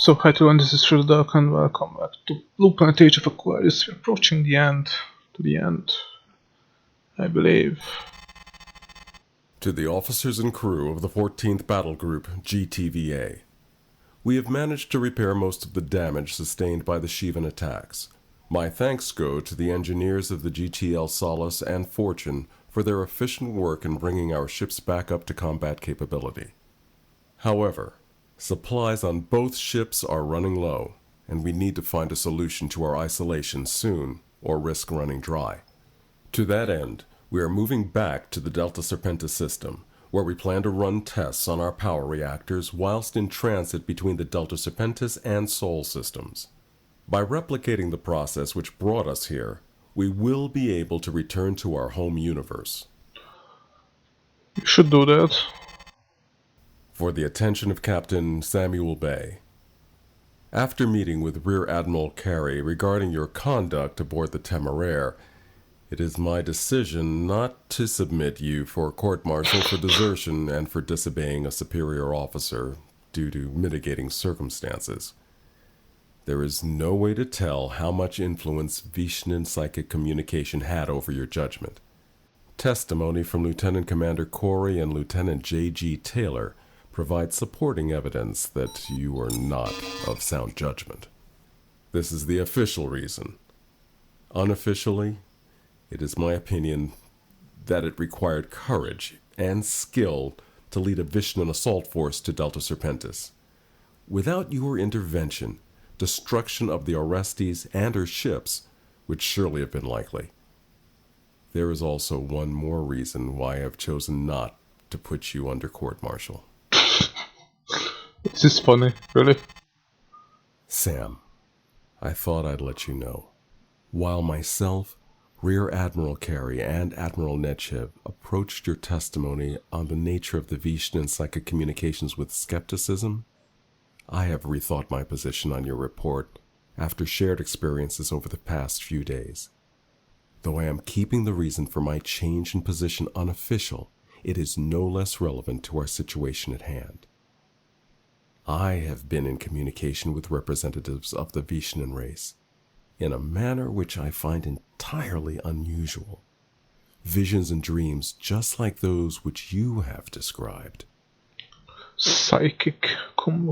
So hi everyone, this is Shurdak and welcome back to Blueprint Age of Aquarius. We're approaching the end, I believe. To the officers and crew of the 14th Battle Group, GTVA. We have managed to repair most of the damage sustained by the Shivan attacks. My thanks go to the engineers of the GTL Solace and Fortune for their efficient work in bringing our ships back up to combat capability. However, supplies on both ships are running low, and we need to find a solution to our isolation soon, or risk running dry. To that end, we are moving back to the Delta Serpentis system, where we plan to run tests on our power reactors whilst in transit between the Delta Serpentis and Sol systems. By replicating the process which brought us here, we will be able to return to our home universe. You should do that. For the attention of Captain Samuel Bay. After meeting with Rear Admiral Carey regarding your conduct aboard the Temeraire, it is my decision not to submit you for court-martial for desertion and for disobeying a superior officer due to mitigating circumstances. There is no way to tell how much influence Vishnan psychic communication had over your judgment. Testimony from Lieutenant Commander Corey and Lieutenant J.G. Taylor provides supporting evidence that you are not of sound judgment. This is the official reason. Unofficially, it is my opinion that it required courage and skill to lead a Vishnan assault force to Delta Serpentis. Without your intervention, destruction of the Orestes and her ships would surely have been likely. There is also one more reason why I have chosen not to put you under court-martial. This is funny, really. Sam, I thought I'd let you know. While myself, Rear Admiral Carey, and Admiral Nechev approached your testimony on the nature of the Vishnan psychic communications with skepticism, I have rethought my position on your report after shared experiences over the past few days. Though I am keeping the reason for my change in position unofficial, it is no less relevant to our situation at hand. I have been in communication with representatives of the Vishnan race, in a manner which I find entirely unusual. Visions and dreams just like those which you have described. Psychic,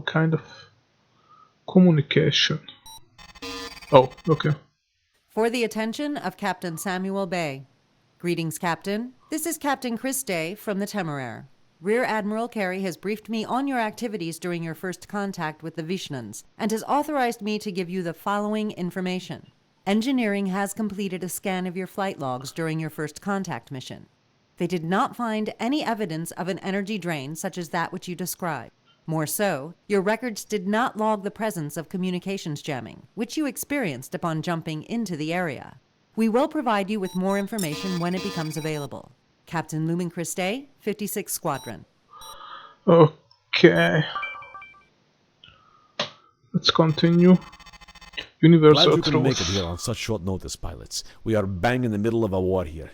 kind of communication. Oh, okay. For the attention of Captain Samuel Bay. Greetings, Captain. This is Captain Chris Day from the Temeraire. Rear Admiral Carey has briefed me on your activities during your first contact with the Vishnans and has authorized me to give you the following information. Engineering has completed a scan of your flight logs during your first contact mission. They did not find any evidence of an energy drain such as that which you described. More so, your records did not log the presence of communications jamming, which you experienced upon jumping into the area. We will provide you with more information when it becomes available. Captain Lumen Christe, 56 Squadron. Okay. Let's continue. Universal Glad you can make it truth. here on such short notice, pilots. We are bang in the middle of a war here.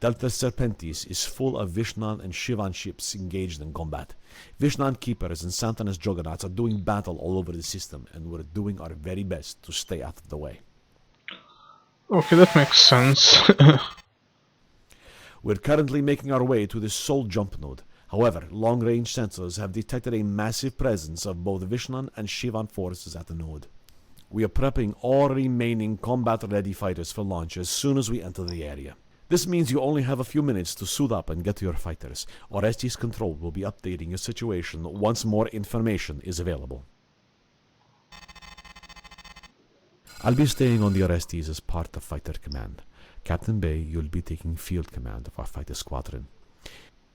Delta Serpentis is full of Vishnan and Shivan ships engaged in combat. Vishnan Keepers and Santanas Juggernauts are doing battle all over the system, and we're doing our very best to stay out of the way. Okay, that makes sense. We're currently making our way to the Sol jump node. However, long-range sensors have detected a massive presence of both Vishnan and Shivan forces at the node. We are prepping all remaining combat-ready fighters for launch as soon as we enter the area. This means you only have a few minutes to suit up and get to your fighters. Orestes Control will be updating your situation once more information is available. I'll be staying on the Orestes as part of Fighter Command. Captain Bay, you'll be taking field command of our fighter squadron.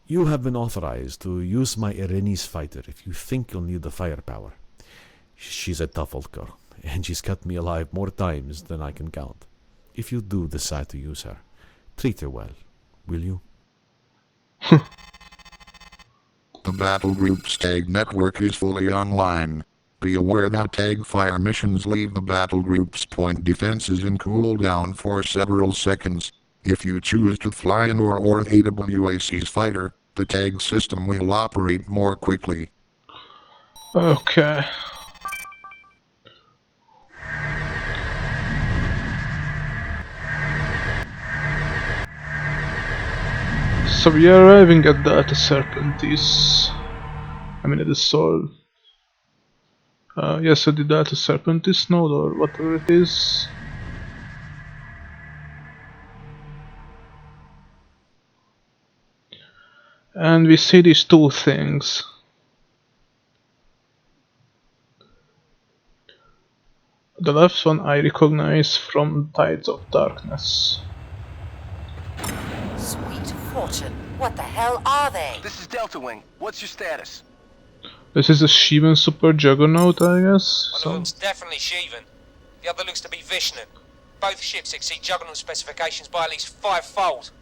You have been authorized to use my Erenice fighter if you think you'll need the firepower. She's a tough old girl, and she's kept me alive more times than I can count. If you do decide to use her, treat her well, will you? The Battle Group's tag network is fully online. Be aware that tag fire missions leave the Battle Group's point defenses in cooldown for several seconds. If you choose to fly an or AWAC's fighter, the tag system will operate more quickly. Okay. So we are arriving at Delta Serpentis. I mean at the Sol. Yes, at the Delta Serpentis node or whatever it is. And we see these two things. The left one I recognize from Tides of Darkness. Sweet fortune. What the hell are they? This is Delta Wing. What's your status? This is a Shivan Super Juggernaut, I guess. One of them's definitely Shivan. The other looks to be Vishnu. Both ships exceed Juggernaut specifications by at least 5-fold.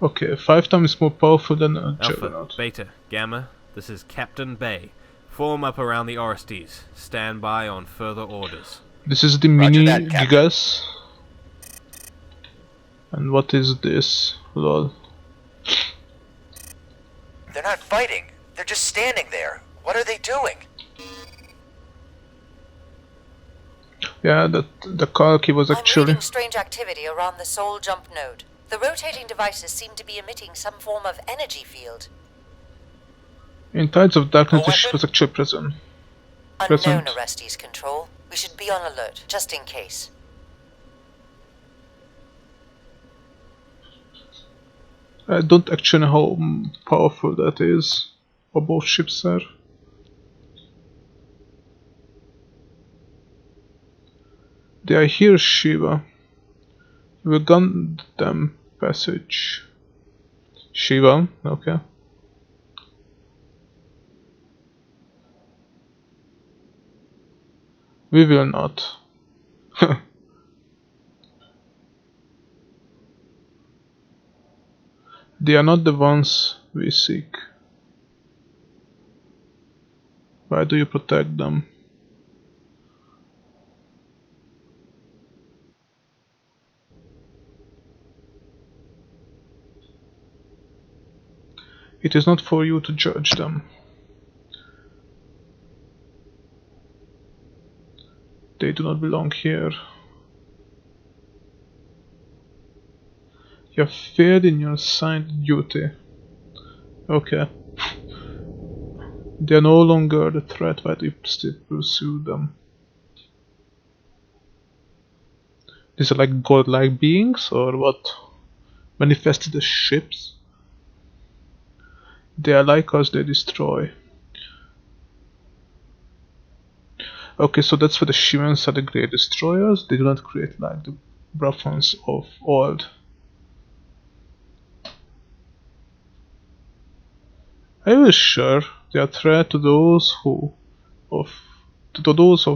Okay, 5 times more powerful than a Alpha, Juggernaut. Beta, Gamma, this is Captain Bay. Form up around the Orestes. Stand by on further orders. This is the Roger mini that, Captain. Gigas. And what is this? Lol. They're not fighting. They're just standing there. What are they doing? Yeah, the Kalki was I'm actually... reading strange activity around the Soul Jump node. The rotating devices seem to be emitting some form of energy field. In Tides of Darkness, A the ship weapon? was actually present. Unknown Present. Orestes control. We should be on alert, just in case. I don't actually know how powerful that is, or both ships are. They are here, Shiva. You will gun them passage. Shiva, okay. We will not. They are not the ones we seek. Why do you protect them? It is not for you to judge them. They do not belong here. You have failed in your assigned duty. Okay. They are no longer the threat, but you still pursue them. These are like godlike beings, or what? Manifested as ships? They are like us, they destroy. Okay, so that's where the Shivans are the great destroyers. They do not create like the Brahmans of old. I was sure they are threat to those of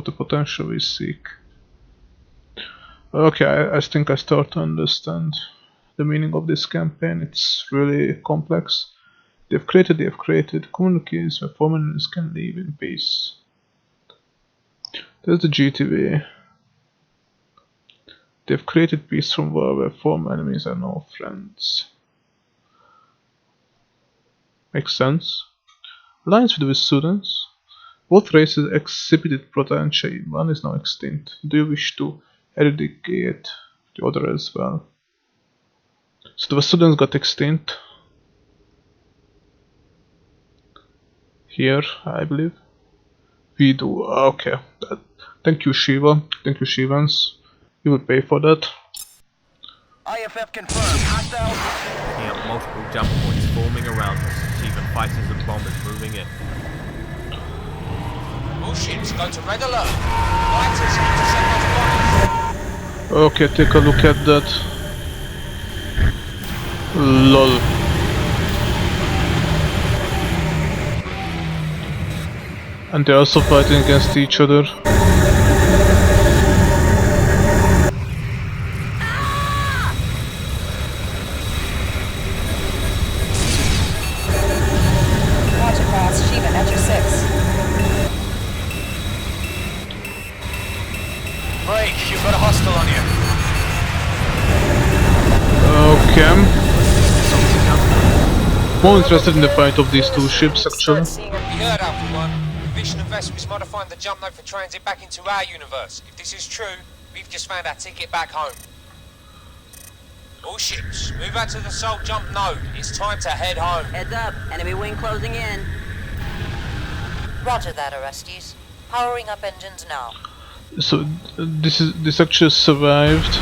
the potential we seek. Okay, I think I start to understand the meaning of this campaign. It's really complex. They've created communities where foreigners can live in peace. There's the GTV. They've created peace from war where former enemies are now friends. Makes sense. Alliance with the students. Both races exhibited potential. One is now extinct. Do you wish to eradicate the other as well? So the students got extinct. Here, I believe. We do. Okay. Thank you, Shiva. Thank you, Shivans. You will pay for that. IFF confirmed. Hostile. Picking up multiple jump points forming around us. Even fighters and bombers moving in. All ships go to red alert. Fighters intercept those bombers. Okay, take a look at that. LOL. And they're also fighting against each other. Roger, boss. Shiva, at your 6. Break. You've got a hostile on you. Okay. More interested in the fight of these two ships, actually. We heard Alpha 1. Vision and Vessel is modifying the jump node for transit back into our universe. If this is true, we've just found our ticket back home. All ships, move out to the Soul Jump node. It's time to head home. Heads up, enemy wing closing in. Roger that, Orestes. Powering up engines now. So this actually survived.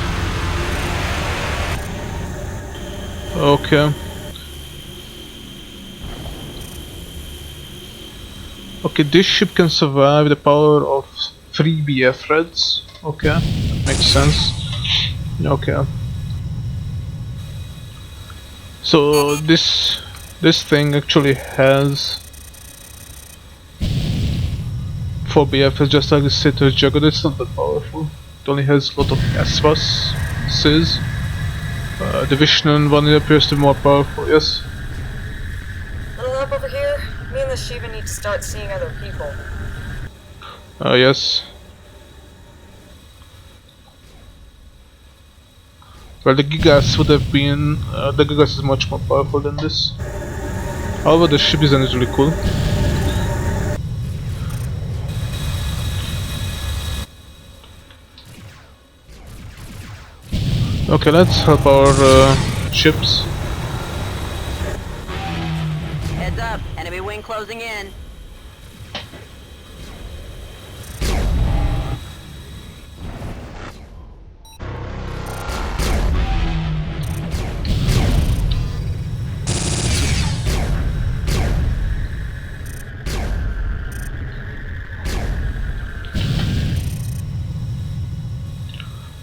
Okay. Okay, this ship can survive the power of 3 BF threads. Okay, that makes sense. Okay. So this thing actually has 4 BF, just like the Satyr Juggernaut. It's not that powerful. It only has a lot of S-Bus. The Vishnu one appears to be more powerful, yes? Little help over here? Me and the Shiva need to start seeing other people. Yes. Well, the Gigas would have been... the Gigas is much more powerful than this. However, the ship design is really cool. Okay, let's help our ships. Heads up, enemy wing closing in.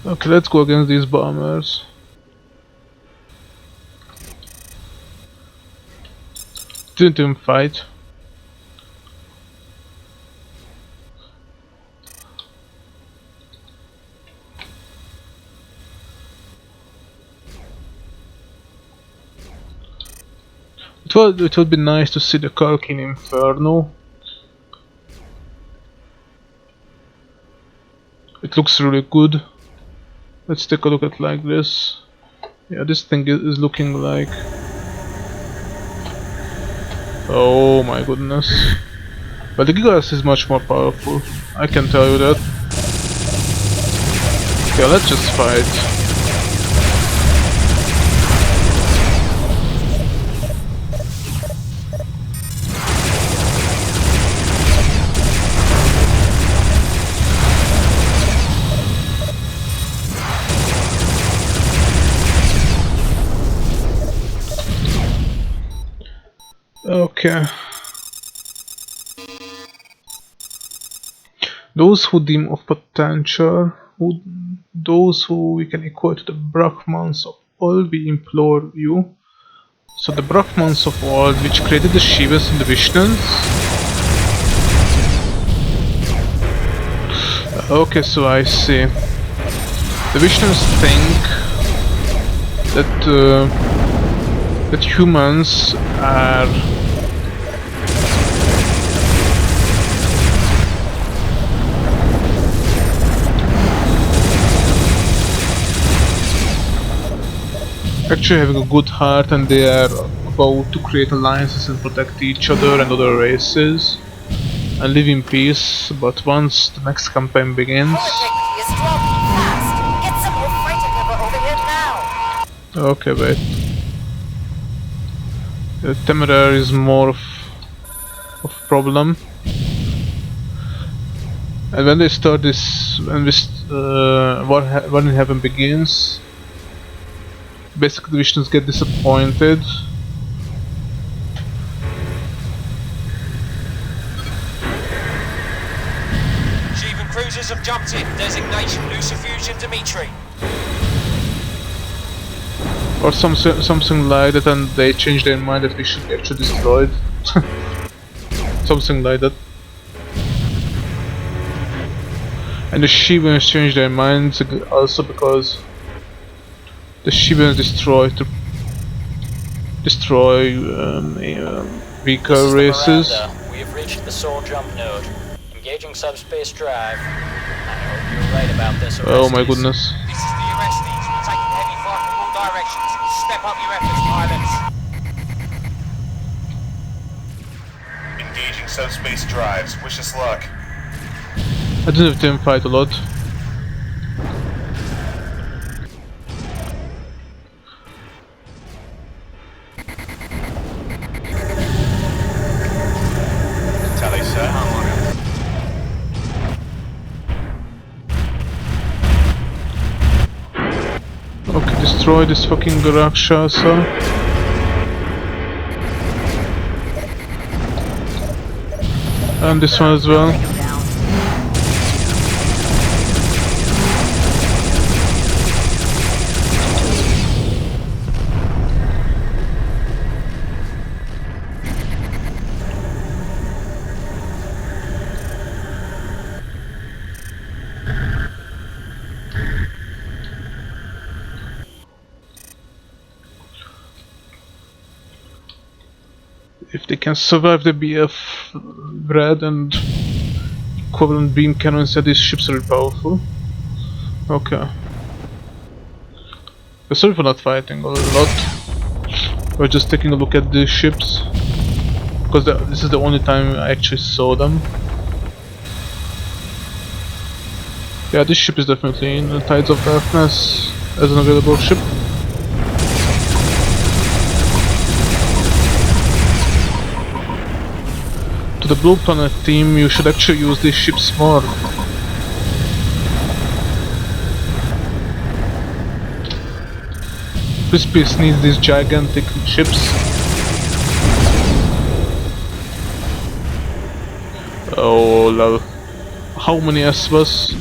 Okay, let's go against these bombers. Didn't even fight. It would be nice to see the Kalkin Inferno. It looks really good. Let's take a look at like this. Yeah, this thing is looking like... Oh my goodness. But the Gigas is much more powerful, I can tell you that. Okay, let's just fight. Okay. Those who deem of potential, those who we can equate to the Brahmans of old, we implore you. So the Brahmans of old, which created the Shivas and the Vishnus. Okay, so I see. The Vishnus think that humans are actually having a good heart, and they are about to create alliances and protect each other and other races and live in peace. But once the next campaign begins... Okay, wait. The Temeraire is more of problem. And when they start this, when this War in Heaven begins, basically the Vishnus get disappointed. Shivan cruisers have jumped in. Designation Lucifusion Dimitri. Or something like that, and they change their mind that we should be actually destroyed. Something like that. And the Shivans change their minds also because the Shivans destroy weaker races. We have reached the Soul Jump node. Engaging subspace drive. I hope you're right about this. Oh my goodness. This is the Orestes. We're taking heavy fire from all directions. Step up your efforts, pilots. Engaging subspace drives. Wish us luck. I didn't have to fight a lot. destroy this fucking Rakshasa. And this one as well. If they can survive the BF red and equivalent beam cannons, that these ships are really powerful. Okay. Sorry for not fighting a lot. We're just taking a look at these ships. Because this is the only time I actually saw them. Yeah, this ship is definitely in the Tides of Darkness as an available ship. To the Blue Planet team, you should actually use these ships more. FreeSpace needs these gigantic ships. Oh lol. How many SVs?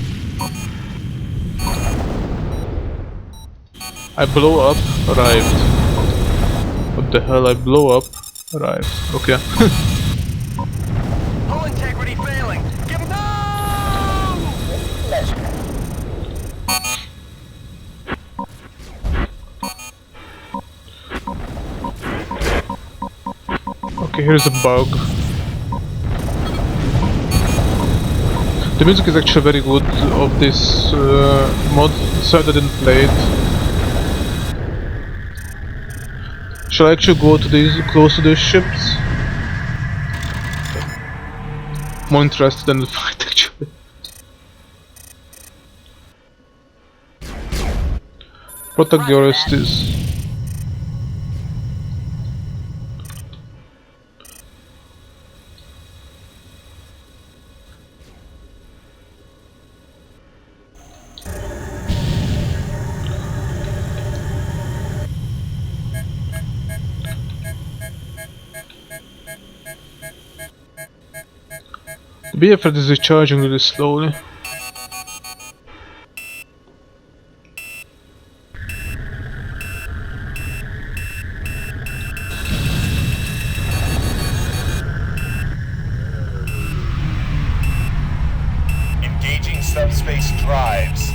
I blow up, arrived. What the hell, I blow up, arrived. Okay. Hull integrity failing. Give him down! Okay, here's a bug. The music is actually very good of this mod, so I didn't play it. Shall I actually go to these, close to these ships? More interested in the fight actually. Protect your Orestes. The BFR is recharging really slowly. Engaging subspace drives.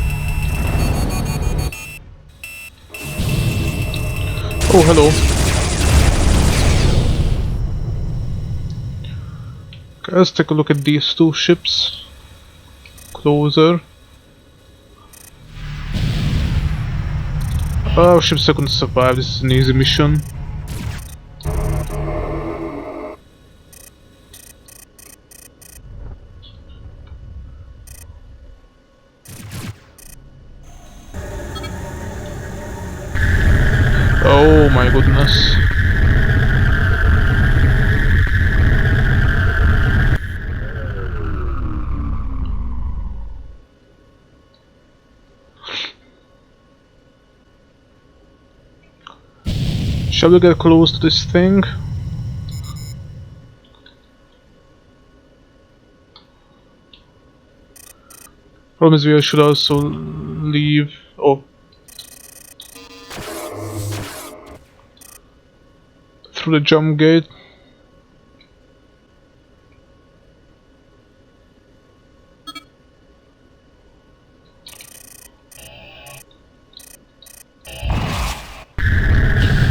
Oh, hello. Okay, let's take a look at these two ships. Closer. Our ships are gonna survive, this is an easy mission. Oh my goodness. Shall we get close to this thing? Problem is we should also leave. Oh. Through the jump gate.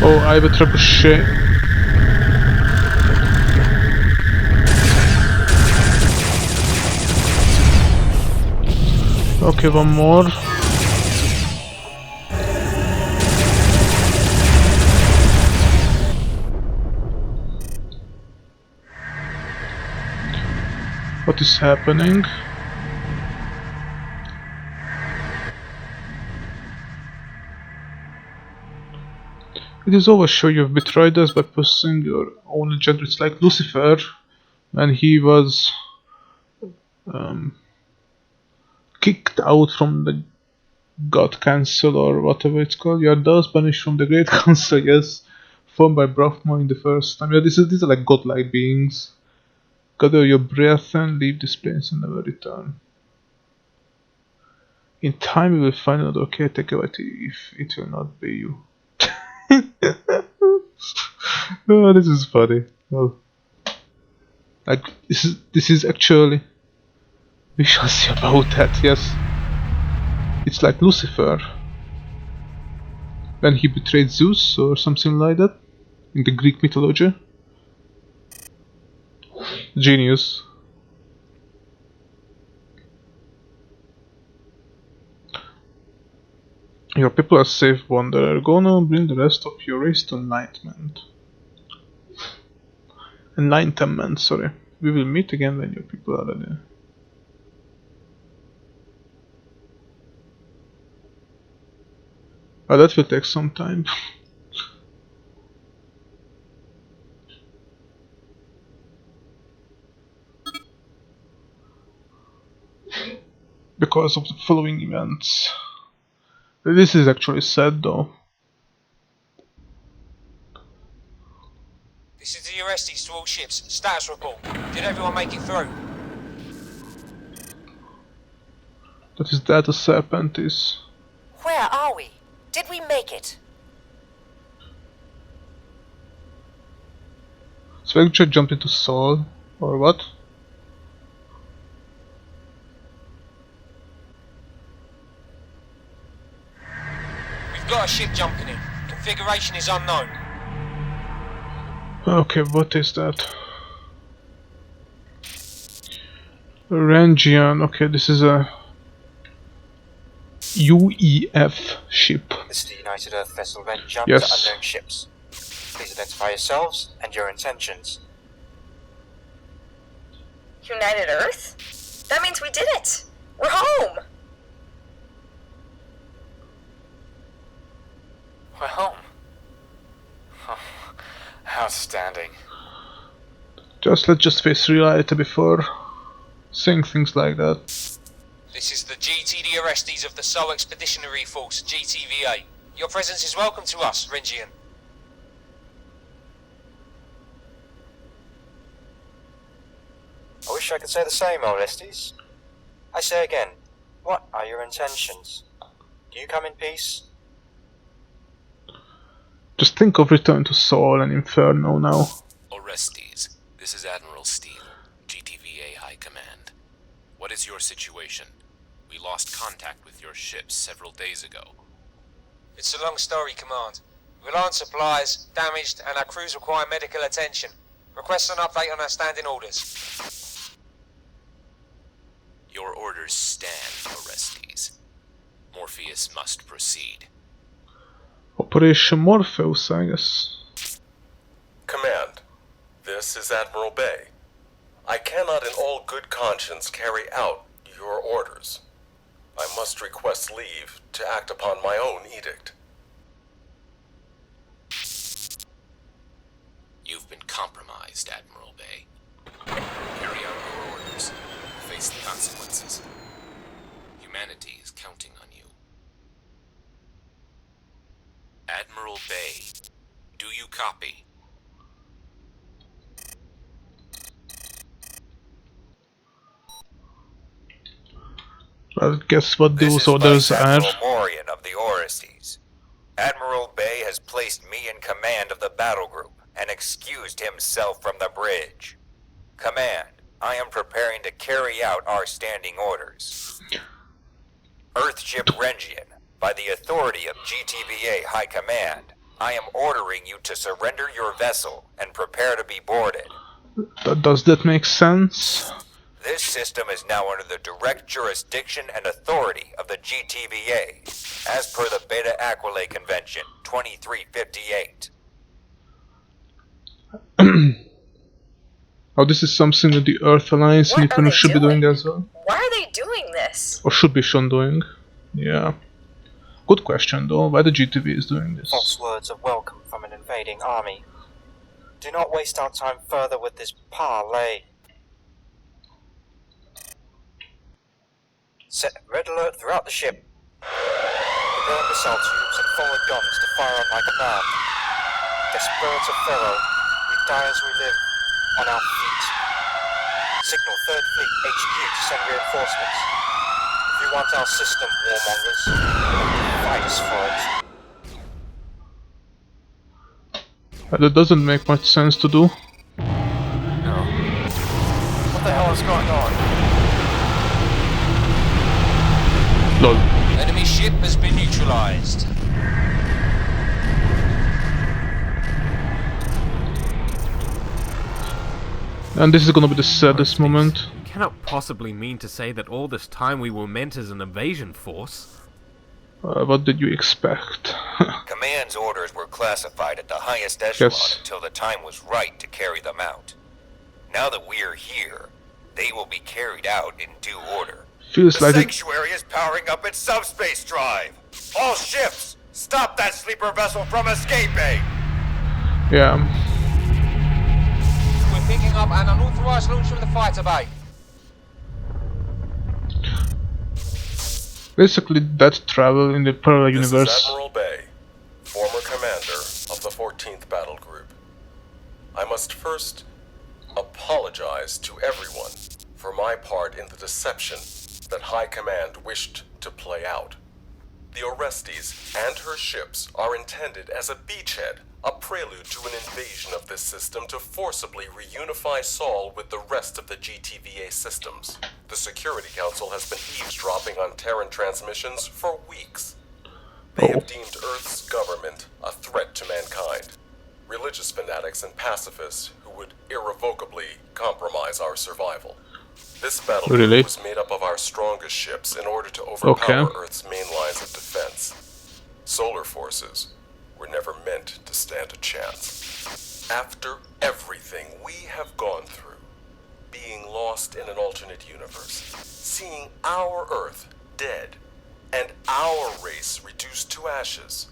Oh, I have a trebuchet. Okay, one more. What is happening? It is over, sure you've betrayed us by pursuing your own agenda. It's like Lucifer when he was kicked out from the God Council or whatever it's called. You are thus banished from the Great Council, yes, formed by Brahma in the first time. Yeah, these are like godlike beings. Gather your breath and leave this place and never return. In time you will find another caretaker if it will not be you. Oh, this is funny. Well, like this is actually, we shall see about that. Yes, it's like Lucifer when he betrayed Zeus or something like that in the Greek mythology. Genius. Your people are safe, wanderer. Go now and bring the rest of your race to enlightenment. Enlightenment, sorry. We will meet again when your people are ready. Oh, that will take some time. Because of the following events. This is actually sad though. This is the Orestes to all ships. Status report. Did everyone make it through? That is that the serpent is. Where are we? Did we make it? So we just jumped into Sol, or what? We've got a ship jumping in. Configuration is unknown. Okay, what is that? Rangian, okay, this is a UEF ship. This is the United Earth vessel Rangian Yes. to unknown ships. Please identify yourselves and your intentions. United Earth? That means we did it! We're home! We're home. Oh, outstanding. Let's just face reality before saying things like that. This is the GTD Orestes of the Sol Expeditionary Force, GTVA. Your presence is welcome to us, Rengian. I wish I could say the same, Orestes. I say again, what are your intentions? Do you come in peace? Just think of return to Sol and Inferno now. Orestes, this is Admiral Steele, GTVA High Command. What is your situation? We lost contact with your ship several days ago. It's a long story, Command. We're low on supplies, damaged, and our crews require medical attention. Request an update on our standing orders. Your orders stand, Orestes. Morpheus must proceed. Operation Morpheus, I guess. Command, this is Admiral Bay. I cannot in all good conscience carry out your orders. I must request leave to act upon my own edict. You've been compromised, Admiral Bay. Carry out your orders. Face the consequences. Humanity is counting on you. Admiral Bay, do you copy? Well, guess what those orders are? Admiral Morian of the Orestes. Admiral Bay has placed me in command of the battle group and excused himself from the bridge. Command, I am preparing to carry out our standing orders. Earthship Rengian, by the authority of GTVA High Command, I am ordering you to surrender your vessel and prepare to be boarded. Does that make sense? This system is now under the direct jurisdiction and authority of the GTVA, as per the Beta Aquila Convention 2358. Oh, this is something that the Earth Alliance and Inferno should be doing as well? Why are they doing this? Or should be shown doing? Yeah. Good question though, why the GTV is doing this? False words of welcome from an invading army. Do not waste our time further with this parley. Set red alert throughout the ship. burn missile tubes and forward guns to fire on my command. Desperate of Pharaoh, we die as we live, on our feet. Signal 3rd Fleet HQ to send reinforcements. If you want our system, warmongers, fight us for it. That doesn't make much sense to do. No. What the hell is going on? Lol. Enemy ship has been neutralized. And this is gonna be the saddest moment. You cannot possibly mean to say that all this time we were meant as an invasion force. What did you expect? Command's orders were classified at the highest echelon Yes. until the time was right to carry them out. Now that we're here, they will be carried out in due order. Feels The like it. Sanctuary is powering up its subspace drive. All ships, stop that sleeper vessel from escaping! Yeah. We're picking up an unauthorized launch from the fighter bay. Basically, that travel in the parallel This universe. is Admiral Bay, former commander of the 14th Battle Group. I must first apologize to everyone for my part in the deception that High Command wished to play out. The Orestes and her ships are intended as a beachhead, a prelude to an invasion of this system to forcibly reunify Sol with the rest of the GTVA systems. The Security Council has been eavesdropping on Terran transmissions for weeks. They have deemed Earth's government a threat to mankind. Religious fanatics and pacifists who would irrevocably compromise our survival. This battle group Really? was made up of our strongest ships in order to overpower Okay. Earth's main lines of defense. Solar forces were never meant to stand a chance. After everything we have gone through, being lost in an alternate universe, seeing our Earth dead, and our race reduced to ashes,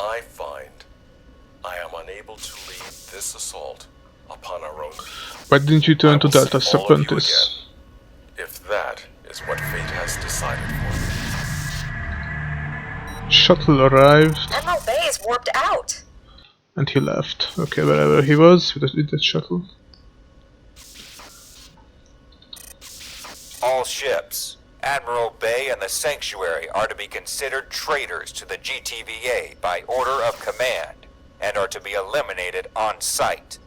I find I am unable to lead this assault upon our own people. Why didn't you turn to I will Delta see all of you Serpentis? again, if that is what fate has decided for me. Shuttle arrived, Admiral Bay is warped out. and he left. Okay, wherever he was with that shuttle. All ships, Admiral Bay and the Sanctuary are to be considered traitors to the GTVA by order of command, and are to be eliminated on sight.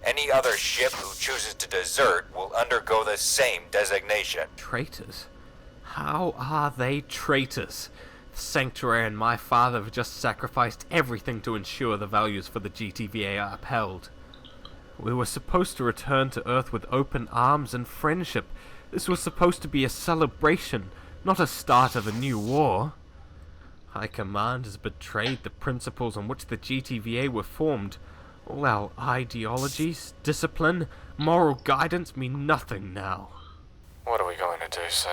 Any other ship who chooses to desert will undergo the same designation. Traitors? How are they traitors? The Sanctuary and my father have just sacrificed everything to ensure the values for the GTVA are upheld. We were supposed to return to Earth with open arms and friendship. This was supposed to be a celebration, not a start of a new war. High Command has betrayed the principles on which the GTVA were formed. All our ideologies, discipline, moral guidance mean nothing now. What are we going to do, sir?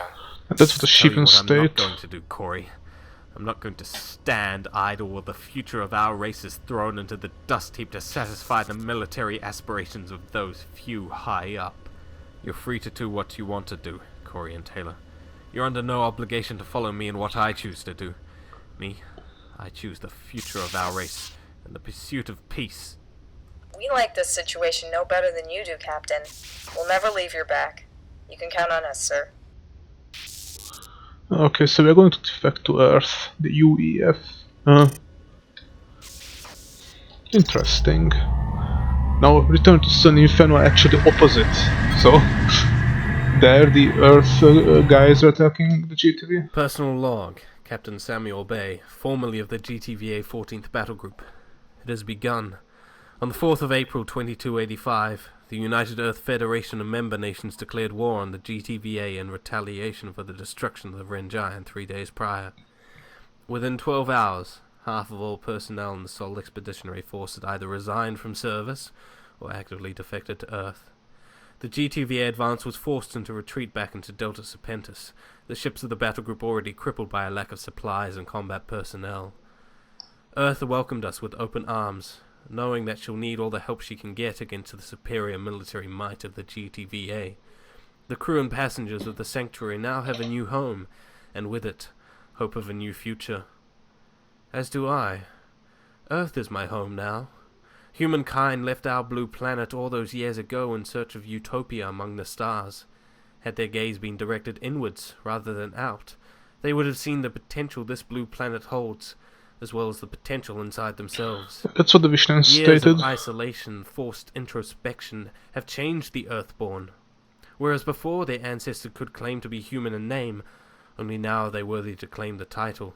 And that's what the Tell you shipping what I'm not state. going to do, Corey. I'm not going to stand idle while the future of our race is thrown into the dust heap to satisfy the military aspirations of those few high up. You're free to do what you want to do, Corey and Taylor. You're under no obligation to follow me in what I choose to do. Me, I choose the future of our race and the pursuit of peace. We like this situation no better than you do, Captain. We'll never leave your back. You can count on us, sir. Okay, so we're going to defect to Earth, the UEF. Interesting. Now return to Sun Inferno are actually opposite. So there the Earth guys are attacking the GTV. Personal log, Captain Samuel Bay, formerly of the GTVA 14th Battle Group. It has begun. On the 4th of April 2285, the United Earth Federation of member nations declared war on the GTVA in retaliation for the destruction of the Rengian 3 days prior. Within 12 hours, half of all personnel in the Sol Expeditionary Force had either resigned from service or actively defected to Earth. The GTVA advance was forced into retreat back into Delta Serpentis, the ships of the battle group already crippled by a lack of supplies and combat personnel. Earth welcomed us with open arms, knowing that she'll need all the help she can get against the superior military might of the GTVA. The crew and passengers of the Sanctuary now have a new home, and with it, hope of a new future. As do I. Earth is my home now. Humankind left our blue planet all those years ago in search of utopia among the stars. Had their gaze been directed inwards rather than out, they would have seen the potential this blue planet holds, as well as the potential inside themselves. That's what the Vishnu Years stated. of isolation, forced introspection, have changed the Earthborn. Whereas before their ancestors could claim to be human in name, only now are they worthy to claim the title.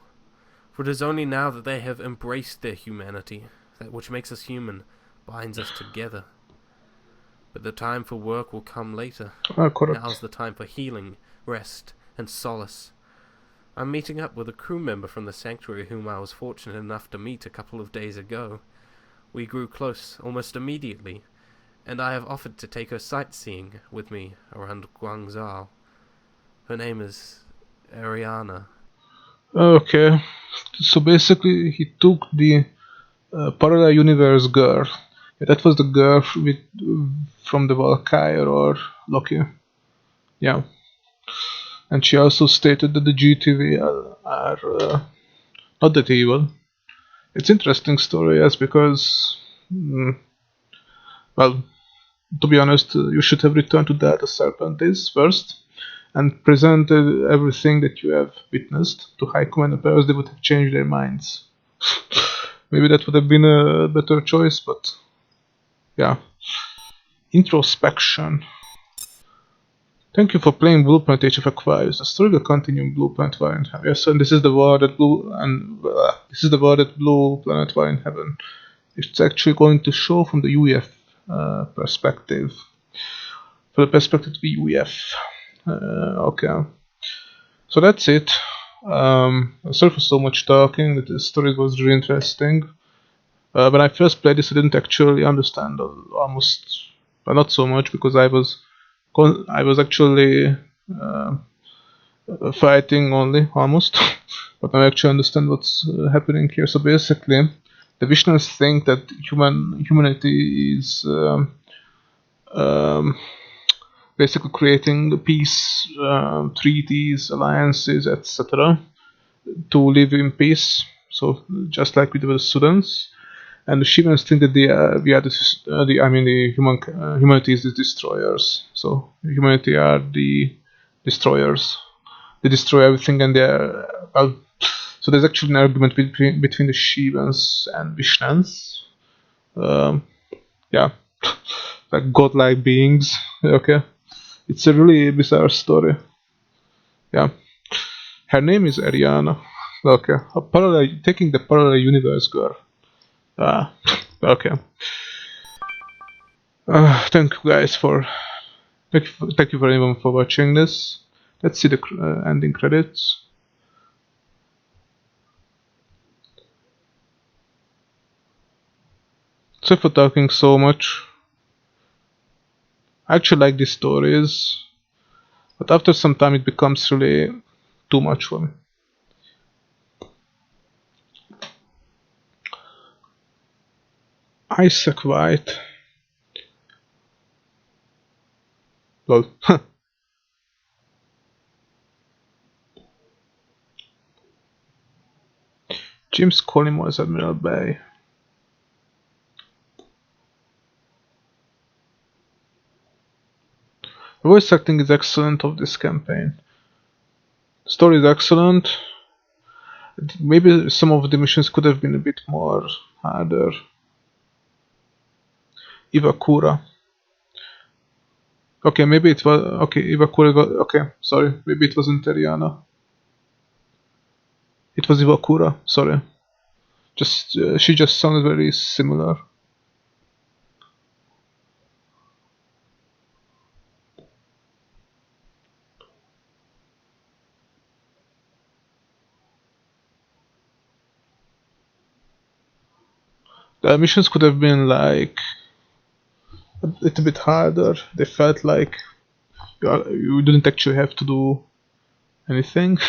For it is only now that they have embraced their humanity, that which makes us human, binds us together. But the time for work will come later. Correct. Now's the time for healing, rest, and solace. I'm meeting up with a crew member from the sanctuary whom I was fortunate enough to meet a couple of days ago. We grew close almost immediately, and I have offered to take her sightseeing with me around Guangzhou. Her name is Ariana. Okay, so basically he took the parallel universe girl. Yeah, that was the girl from the Valkyrie or Loki. Yeah. And she also stated that the GTV are not that evil. It's interesting story, yes, because, well, to be honest, you should have returned to Delta Serpentis first and presented everything that you have witnessed to High Command, and perhaps they would have changed their minds. Maybe that would have been a better choice, but yeah. Introspection. Thank you for playing Blueprint Age of Aquarius. The story will continue in Blue Planet War in Heaven. Yes, and this is the war that Blue Planet War in Heaven. It's actually going to show from the UEF perspective. From the perspective of the UEF. Okay. So that's it. Sorry for so much talking. The story was really interesting. When I first played this, I didn't actually understand almost, not so much, because I was actually fighting only, almost. But now I actually understand what's happening here. So basically, the Vishnus think that humanity is basically creating peace treaties, alliances, etc. to live in peace. So just like with the students. And the Shivans think that humanity is the destroyers. So humanity are the destroyers. They destroy everything, and they are so there's actually an argument between the Shivans and Vishnans. Yeah, like godlike beings. Okay, it's a really bizarre story. Yeah, her name is Ariana. Okay, taking the parallel universe girl. Okay. Thank you guys thank you for everyone for watching this. Let's see the ending credits. Sorry for talking so much. I actually like these stories, but after some time it becomes really too much for me. Isaac White. Lol. James Collymore as Admiral Bay. The voice acting is excellent of this campaign. The story is excellent. Maybe some of the missions could have been a bit more harder. Iwakura. Okay, maybe it was... Okay, Iwakura... Okay, sorry. Maybe it wasn't Ariana. It was Iwakura, sorry. She just sounded very similar. The missions could have been like a little bit harder. They felt like you didn't actually have to do anything.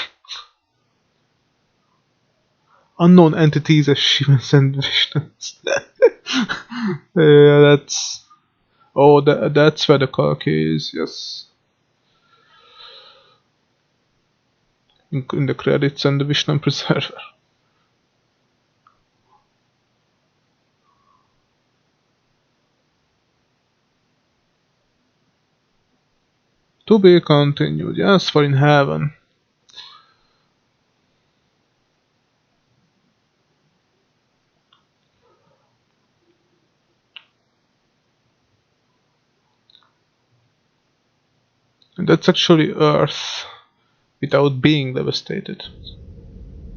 Unknown entities as Shivans and Vishnus. Yeah, that's... Oh, that's where the cock is, yes. in the credits and the Vision Preserver. To be continued. Yes, for in heaven. And that's actually Earth without being devastated.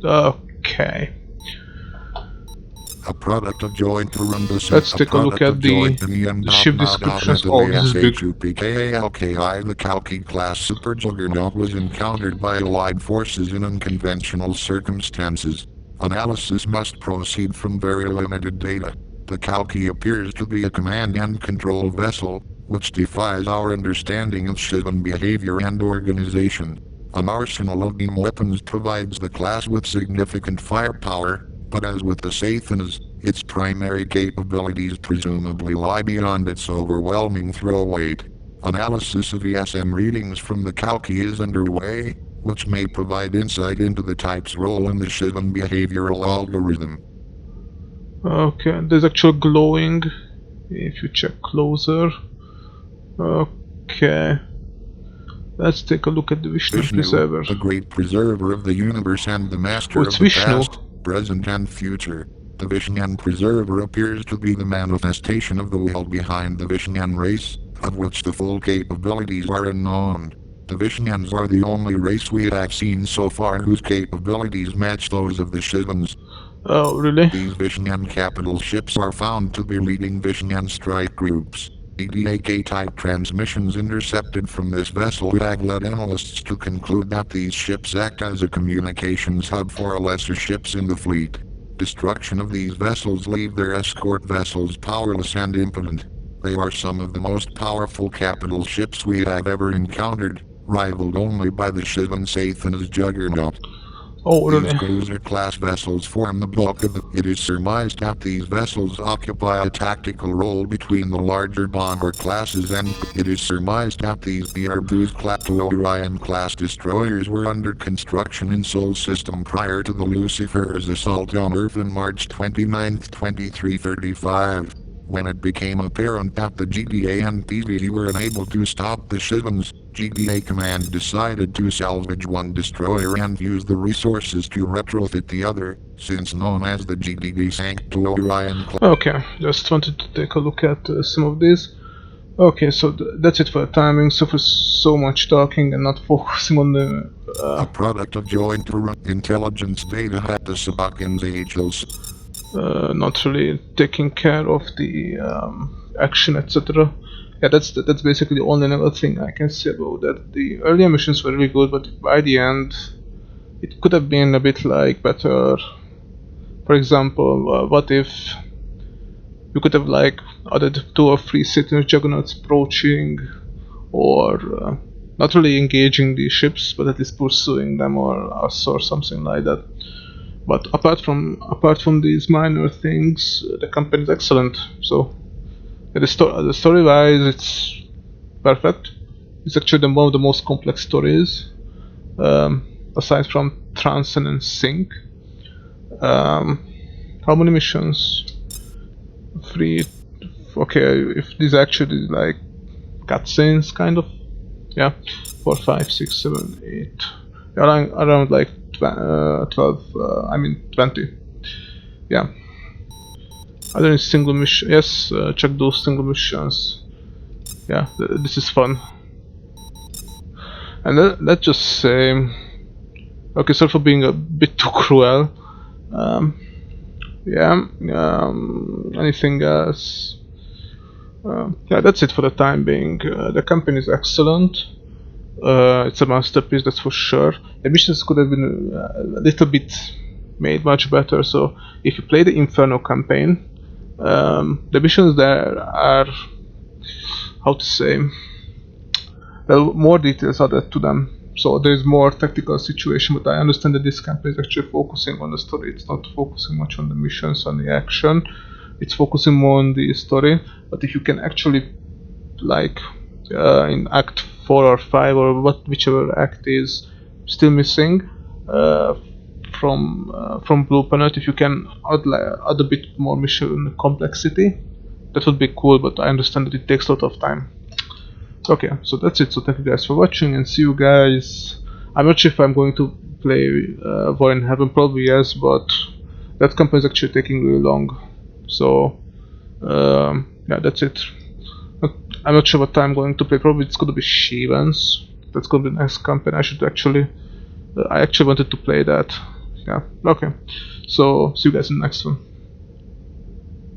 Okay. A product of joint Urundus. Let's take a look at the ship descriptions. Oh, this is big. The Kalki class super juggernaut was encountered by Allied forces in unconventional circumstances. Analysis must proceed from very limited data. The Kalki appears to be a command and control vessel, which defies our understanding of Shivan behavior and organization. An arsenal of beam weapons provides the class with significant firepower, but as with the Sathanas, its primary capabilities presumably lie beyond its overwhelming throw weight. Analysis of ESM readings from the Kalki is underway, which may provide insight into the type's role in the Shivan behavioral algorithm. Okay, there's actual glowing if you check closer. Okay. Let's take a look at the Vishnu Preserver. The great preserver of the universe and the master of the past, present and future. The Vishnan Preserver appears to be the manifestation of the will behind the Vishnan race, of which the full capabilities are unknown. The Vishnans are the only race we have seen so far whose capabilities match those of the Shivans. Oh, really? These Vishnan capital ships are found to be leading Vishnan strike groups. EDAK-type transmissions intercepted from this vessel have led analysts to conclude that these ships act as a communications hub for lesser ships in the fleet. Destruction of these vessels leave their escort vessels powerless and impotent. They are some of the most powerful capital ships we have ever encountered, rivaled only by the Shivan Sathanas Juggernaut. Oh, really? These cruiser-class vessels form the bulk of It is surmised that these vessels occupy a tactical role between the larger bomber classes, and it is surmised that these Bearbooz-class to Orion-class destroyers were under construction in Sol System prior to the Lucifer's assault on Earth on March 29, 2335. When it became apparent that the GDA and PVD were unable to stop the Shivans, GDA Command decided to salvage one destroyer and use the resources to retrofit the other, since known as the GDA sank to Orion class. Okay, just wanted to take a look at some of these. Okay, so that's it for the timing. So for so much talking and not focusing on the... A product of joint intelligence data at the Sabakans Angels. Not really taking care of the action, etc. Yeah, that's basically the only other thing I can say about that. The earlier missions were really good, but by the end, it could have been a bit like better. For example, what if you could have like added 2 or 3 Satan's Juggernauts approaching, or not really engaging the ships, but at least pursuing them or us or something like that. But apart from these minor things, the campaign is excellent. So the story-wise, it's perfect. It's actually one of the most complex stories, aside from Transcend and Sync. How many missions? 3. Okay, if these actually like cutscenes, kind of. Yeah, 4, 5, 6, 7, 8. Around like 20. Yeah. Are there any single mission? Yes, check those single missions. Yeah, this is fun. And let's just say, okay, sorry for being a bit too cruel. Yeah. Anything else? Yeah, that's it for the time being. The campaign is excellent. It's a masterpiece, that's for sure. The missions could have been a little bit made much better. So if you play the Inferno campaign, the missions there are, how to say, there are more details added to them. So there is more tactical situation, but I understand that this campaign is actually focusing on the story. It's not focusing much on the missions, on the action. It's focusing more on the story. But if you can actually, like, in Act 4 or 5 or whichever act is still missing, from Blue Planet. If you can add a bit more mission complexity, that would be cool, but I understand that it takes a lot of time. Okay, so that's it. So thank you guys for watching, and see you guys. I'm not sure if I'm going to play War in Heaven, probably yes, but that campaign is actually taking really long. So yeah, that's it. I'm not sure what I'm going to play. Probably it's gonna be Shivans. That's gonna be the next campaign. I should actually I actually wanted to play that. Yeah, okay. So see you guys in the next one.